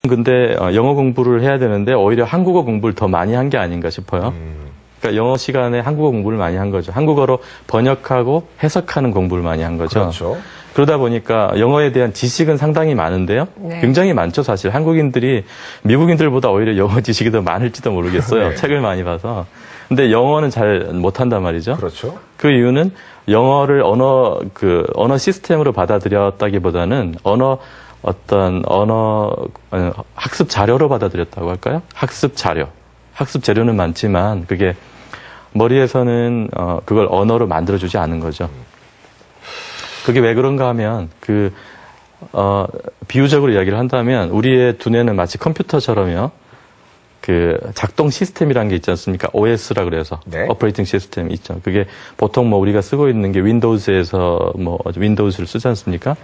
근데 영어 공부를 해야 되는데 오히려 한국어 공부를 더 많이 한 게 아닌가 싶어요. 그러니까 영어 시간에 한국어 공부를 많이 한 거죠. 한국어로 번역하고 해석하는 공부를 많이 한 거죠. 그렇죠. 그러다 보니까 영어에 대한 지식은 상당히 많은데요. 네. 굉장히 많죠, 사실. 한국인들이 미국인들보다 오히려 영어 지식이 더 많을지도 모르겠어요. 네. 책을 많이 봐서. 근데 영어는 잘 못한단 말이죠. 그렇죠. 그 이유는 영어를 언어 시스템으로 받아들였다기보다는 학습 자료로 받아들였다고 할까요? 학습 자료는 많지만 그게 머리에서는 그걸 언어로 만들어주지 않은 거죠. 그게 왜 그런가 하면 비유적으로 이야기를 한다면 우리의 두뇌는 마치 컴퓨터처럼요. 작동 시스템이라는 게 있지 않습니까? OS라 그래서. 네. 오퍼레이팅 시스템 있죠. 그게 보통 우리가 쓰고 있는 게 윈도우즈에서 윈도우즈를 쓰지 않습니까?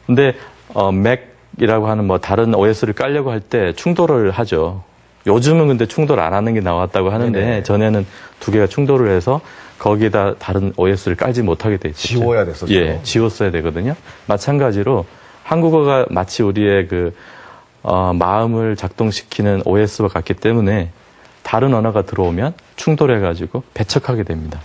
근데 맥이라고 하는 다른 OS를 깔려고 할 때 충돌을 하죠. 요즘은 근데 충돌 안 하는 게 나왔다고 하는데 네네. 전에는 두 개가 충돌을 해서 거기에다 다른 OS를 깔지 못하게 돼 있었죠. 지워야 됐었죠. 예, 지웠어야 되거든요. 마찬가지로 한국어가 마치 우리의 마음을 작동시키는 OS와 같기 때문에 다른 언어가 들어오면 충돌해가지고 배척하게 됩니다.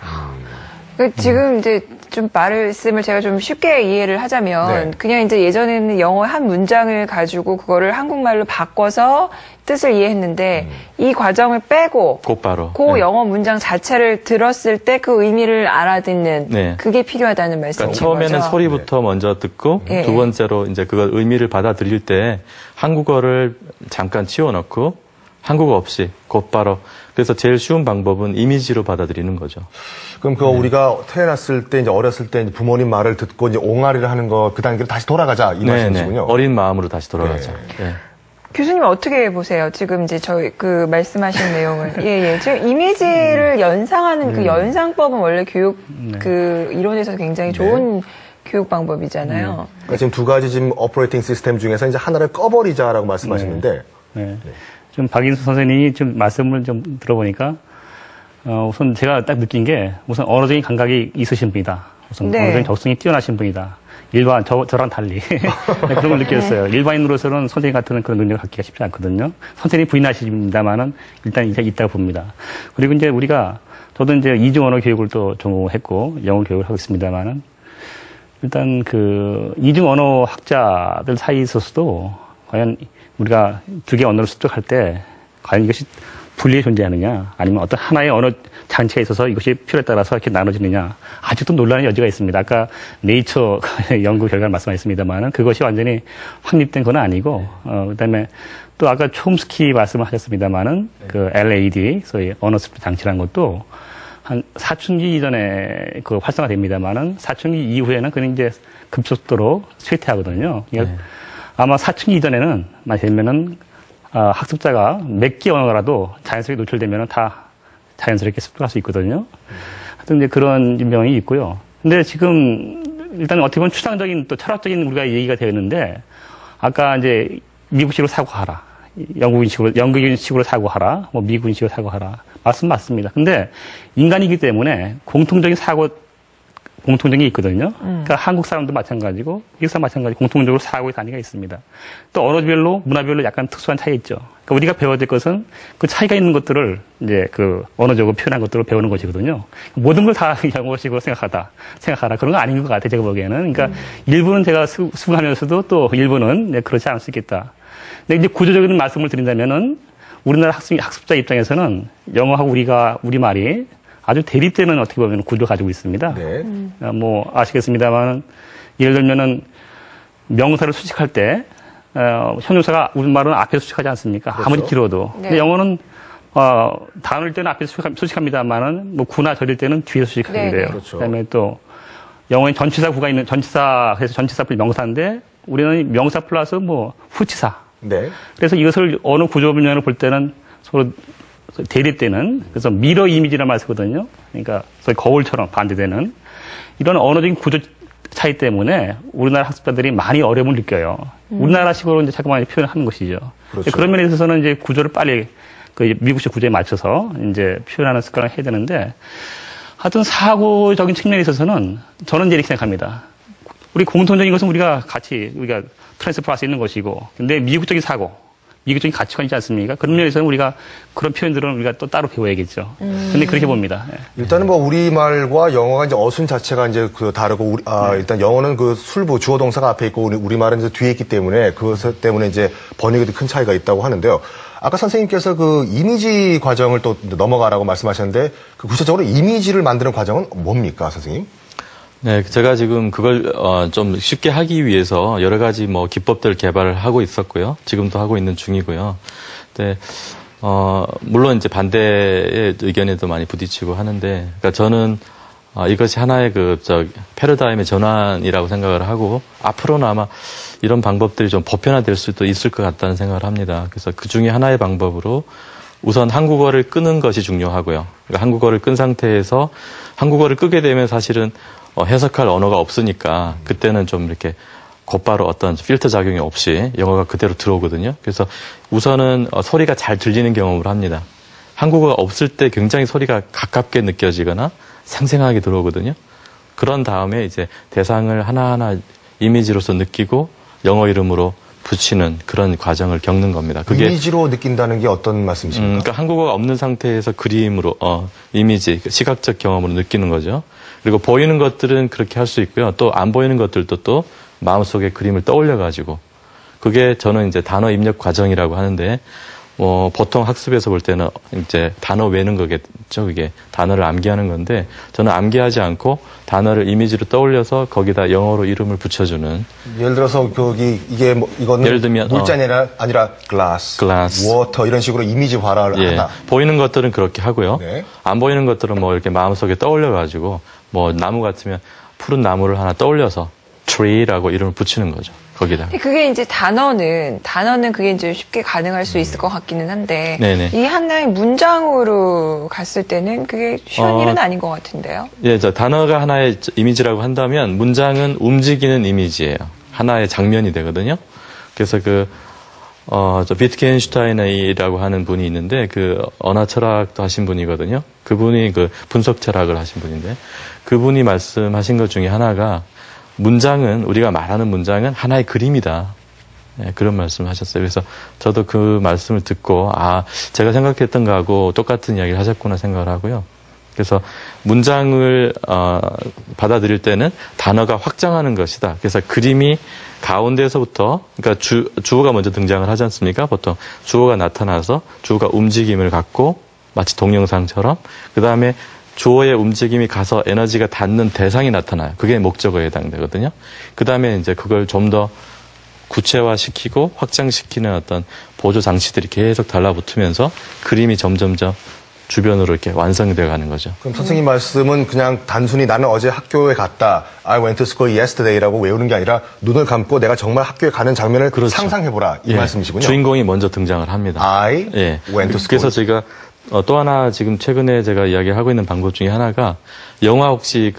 지금 이제 좀 말씀을 제가 좀 쉽게 이해를 하자면 네. 그냥 이제 예전에는 영어 한 문장을 가지고 그거를 한국말로 바꿔서 뜻을 이해했는데 이 과정을 빼고 곧바로. 그 네. 영어 문장 자체를 들었을 때 그 의미를 알아듣는 네. 그게 필요하다는 말씀이신 그러니까 처음에는 거죠? 소리부터 먼저 듣고 네. 두 번째로 이제 그걸 의미를 받아들일 때 한국어를 잠깐 치워놓고 한국어 없이 곧바로 그래서 제일 쉬운 방법은 이미지로 받아들이는 거죠. 그럼 우리가 태어났을 때, 이제 어렸을 때 부모님 말을 듣고 이제 옹알이를 하는 거 그 단계로 다시 돌아가자 이 말씀이시군요. 어린 마음으로 다시 돌아가죠. 네. 네. 교수님 어떻게 보세요? 지금 이제 저희 말씀하신 내용을. 예. 지금 이미지를 연상하는 그 연상법은 원래 교육 이론에서 굉장히 좋은 교육 방법이잖아요. 그러니까 지금 두 가지 지금 오퍼레이팅 시스템 중에서 이제 하나를 꺼버리자라고 말씀하시는데. 네. 좀 박인수 선생님이 좀 말씀을 좀 들어보니까 우선 제가 딱 느낀 게 우선 언어적인 감각이 있으신 분이다. 우선 네. 언어적인 적성이 뛰어나신 분이다. 일반 저랑 달리 네, 그런 걸 느꼈어요. 일반인으로서는 선생님 같은 그런 능력을 갖기가 쉽지 않거든요. 선생님이 부인하십니다만은 일단 이제 있다고 봅니다. 그리고 이제 저도 이제 이중 언어 교육을 또 전공했고 영어 교육을 하고 있습니다만은 일단 이중 언어 학자들 사이에 있어서도 과연 우리가 두 개의 언어를 습득할 때 과연 이것이 분리해 존재하느냐 아니면 어떤 하나의 언어 장치가 있어서 이것이 필요에 따라서 이렇게 나눠지느냐 아직도 논란의 여지가 있습니다. 아까 네이처 연구 결과를 말씀하셨습니다만 그것이 완전히 확립된 건 아니고 그다음에 또 아까 촘스키 말씀을 하셨습니다만은 LAD 소위 언어 습득 장치라는 것도 한 사춘기 이전에 활성화됩니다만은 사춘기 이후에는 그는 이제 급속도로 쇠퇴하거든요. 그러니까 아마 사춘기 이전에는 만약에는 학습자가 몇 개 언어라도 자연스럽게 노출되면 다 자연스럽게 습득할 수 있거든요. 하여튼 이제 그런 명이 있고요. 근데 지금 일단 어떻게 보면 추상적인 또 철학적인 우리가 얘기가 되었는데 아까 이제 미국식으로 사고하라. 영국인식으로 사고하라. 미국인식으로 사고하라. 맞습니다. 근데 인간이기 때문에 공통적인 공통적인 게 있거든요. 그러니까 한국 사람도 마찬가지고 미국 사람 마찬가지 공통적으로 사고의 단위가 있습니다. 또 언어별로 문화별로 약간 특수한 차이가 있죠. 그러니까 우리가 배워야 될 것은 그 차이가 있는 것들을 이제 언어적으로 표현한 것들을 배우는 것이거든요. 모든 걸 다 영어식으로 생각하라 그런 거 아닌 것 같아요. 제가 보기에는. 그러니까 일부는 제가 수긍하면서도 또 일부는 그렇지 않을 수 있겠다. 근데 이제 구조적인 말씀을 드린다면은 우리나라 학습자 입장에서는 영어하고 우리말이 아주 대립되는 어떻게 보면 구조를 가지고 있습니다. 네. 아시겠습니다만 예를 들면은 명사를 수식할 때 형용사가 우리말은 앞에 수식하지 않습니까? 그렇죠. 아무리 길어도. 네. 근데 영어는 단어일 때는 앞에 수식합니다만은 구나 절일 때는 뒤에 수식하게 네, 돼요. 네. 그렇죠. 그다음에 또 영어에 전치사구가 있는 그래서 전치사 플러스 명사인데 우리는 명사 플러스 후치사. 네. 그래서 이것을 어느 구조 분야를 볼 때는 서로 대립되는 그래서 미러 이미지라는 말을 쓰거든요. 그러니까 소위 거울처럼 반대되는 이런 언어적인 구조 차이 때문에 우리나라 학습자들이 많이 어려움을 느껴요. 우리나라식으로 이제 자꾸만 표현하는 것이죠. 그렇죠. 그런 면에 있어서는 이제 구조를 빨리 미국식 구조에 맞춰서 이제 표현하는 습관을 해야 되는데 하여튼 사고적인 측면에 있어서는 저는 이렇게 생각합니다. 우리 공통적인 것은 우리가 트랜스퍼할 수 있는 것이고 근데 미국적인 사고 이기적인 가치관이지 않습니까? 그런 면에서는 우리가 그런 표현들은 우리가 또 따로 배워야겠죠. 근데 그렇게 봅니다. 예. 일단은 뭐 우리말과 영어가 이제 어순 자체가 이제 그 다르고 일단 영어는 그 술부 주어 동사가 앞에 있고 우리말은 이제 뒤에 있기 때문에 그것 때문에 이제 번역에도 큰 차이가 있다고 하는데요. 아까 선생님께서 그 이미지 과정을 또 넘어가라고 말씀하셨는데 그 구체적으로 이미지를 만드는 과정은 뭡니까, 선생님? 네, 제가 지금 그걸 좀 쉽게 하기 위해서 여러 가지 뭐 기법들 개발을 하고 있었고요. 지금도 하고 있는 중이고요. 근데 물론 이제 반대의 의견에도 많이 부딪히고 하는데, 그러니까 저는 이것이 하나의 패러다임의 전환이라고 생각을 하고 앞으로는 아마 이런 방법들이 좀 보편화될 수도 있을 것 같다는 생각을 합니다. 그래서 그 중에 하나의 방법으로 우선 한국어를 끄는 것이 중요하고요. 그러니까 한국어를 끈 상태에서 한국어를 끄게 되면 사실은 해석할 언어가 없으니까 그때는 좀 이렇게 곧바로 어떤 필터 작용이 없이 영어가 그대로 들어오거든요. 그래서 우선은 소리가 잘 들리는 경험을 합니다. 한국어가 없을 때 굉장히 소리가 가깝게 느껴지거나 생생하게 들어오거든요. 그런 다음에 이제 대상을 하나하나 이미지로서 느끼고 영어 이름으로 붙이는 그런 과정을 겪는 겁니다. 그게 이미지로 느낀다는 게 어떤 말씀이십니까? 그러니까 한국어가 없는 상태에서 그림으로 이미지, 시각적 경험으로 느끼는 거죠. 그리고 보이는 것들은 그렇게 할 수 있고요. 또 안 보이는 것들도 또 마음속에 그림을 떠올려 가지고 그게 저는 이제 단어 입력 과정이라고 하는데 보통 학습에서 볼 때는 이제 단어 외는 거겠죠. 이게 단어를 암기하는 건데 저는 암기하지 않고 단어를 이미지로 떠올려서 거기다 영어로 이름을 붙여주는. 예를 들어서 이게 이거는 예를 들면 물잔이 아니라 glass, water 이런 식으로 이미지화를 하다. 보이는 것들은 그렇게 하고요. 네. 안 보이는 것들은 뭐 이렇게 마음속에 떠올려 가지고 뭐 나무 같으면 푸른 나무를 하나 떠올려서 tree라고 이름을 붙이는 거죠. 거기다. 그게 이제 단어는 그게 이제 쉽게 가능할 수 있을 것 같기는 한데 네네. 이 하나의 문장으로 갔을 때는 그게 쉬운 일은 아닌 것 같은데요. 예, 단어가 하나의 이미지라고 한다면 문장은 움직이는 이미지예요. 하나의 장면이 되거든요. 그래서 비트겐슈타인이라고 하는 분이 있는데 언어 철학도 하신 분이거든요. 그분이 분석 철학을 하신 분인데 그분이 말씀하신 것 중에 하나가 우리가 말하는 문장은 하나의 그림이다. 네, 그런 말씀을 하셨어요. 그래서 저도 그 말씀을 듣고 제가 생각했던 거하고 똑같은 이야기를 하셨구나 생각을 하고요. 그래서 문장을 받아들일 때는 단어가 확장하는 것이다. 그래서 그림이 가운데서부터 그러니까 주어가 먼저 등장을 하지 않습니까? 보통 주어가 나타나서 주어가 움직임을 갖고 마치 동영상처럼 그다음에 주어의 움직임이 가서 에너지가 닿는 대상이 나타나요. 그게 목적어에 해당되거든요. 그 다음에 이제 그걸 좀 더 구체화시키고 확장시키는 어떤 보조 장치들이 계속 달라붙으면서 그림이 점점점 주변으로 이렇게 완성되어 가는 거죠. 그럼 선생님 말씀은 그냥 단순히 나는 어제 학교에 갔다. I went to school yesterday라고 외우는 게 아니라 눈을 감고 내가 정말 학교에 가는 장면을 상상해보라. 이 말씀이시군요. 주인공이 먼저 등장을 합니다. I went to school. 그래서 제가 또 하나 지금 최근에 제가 이야기하고 있는 방법 중에 하나가 영화 혹시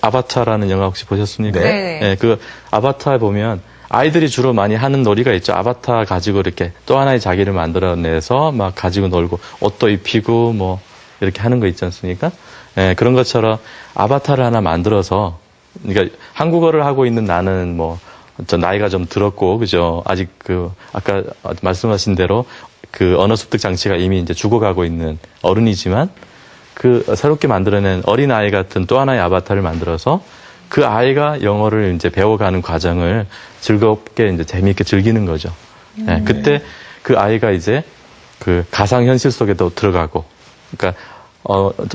아바타라는 영화 혹시 보셨습니까? 네. 네, 아바타에 보면 아이들이 주로 많이 하는 놀이가 있죠. 아바타 가지고 이렇게 또 하나의 자기를 만들어내서 막 가지고 놀고 옷도 입히고 뭐 이렇게 하는 거 있지 않습니까? 네, 그런 것처럼 아바타를 하나 만들어서 그러니까 한국어를 하고 있는 나는 저 나이가 좀 들었고 그죠? 아직 아까 말씀하신 대로 언어 습득 장치가 이미 이제 죽어가고 있는 어른이지만 새롭게 만들어낸 어린아이 같은 또 하나의 아바타를 만들어서 그 아이가 영어를 이제 배워가는 과정을 즐겁게 이제 재미있게 즐기는 거죠. 네, 그때 그 아이가 이제 가상현실 속에도 들어가고 그러니까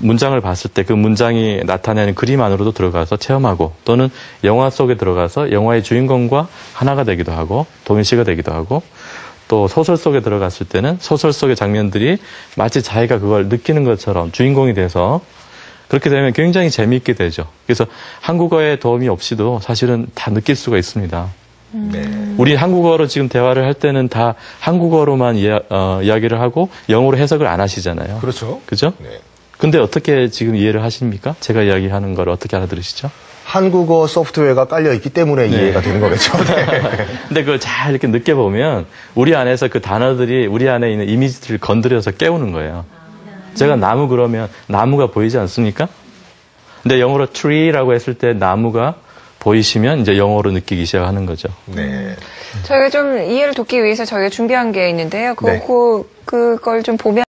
문장을 봤을 때 그 문장이 나타내는 그림 안으로도 들어가서 체험하고 또는 영화 속에 들어가서 영화의 주인공과 하나가 되기도 하고 동일시가 되기도 하고 또 소설 속에 들어갔을 때는 소설 속의 장면들이 마치 자기가 그걸 느끼는 것처럼 주인공이 돼서 그렇게 되면 굉장히 재미있게 되죠. 그래서 한국어의 도움이 없이도 사실은 다 느낄 수가 있습니다. 우리 한국어로 지금 대화를 할 때는 다 한국어로만 이야기를 하고 영어로 해석을 안 하시잖아요. 그렇죠. 그죠? 네. 근데 어떻게 지금 이해를 하십니까? 제가 이야기하는 걸 어떻게 알아들으시죠? 한국어 소프트웨어가 깔려있기 때문에 이해가 되는 거겠죠. 네. 근데 그걸 잘 이렇게 느껴보면 우리 안에서 그 단어들이 우리 안에 있는 이미지들을 건드려서 깨우는 거예요. 제가 나무 그러면 나무가 보이지 않습니까? 근데 영어로 tree라고 했을 때 나무가 보이시면 이제 영어로 느끼기 시작하는 거죠. 네. 저희가 좀 이해를 돕기 위해서 저희가 준비한 게 있는데요. 네. 그걸 좀 보면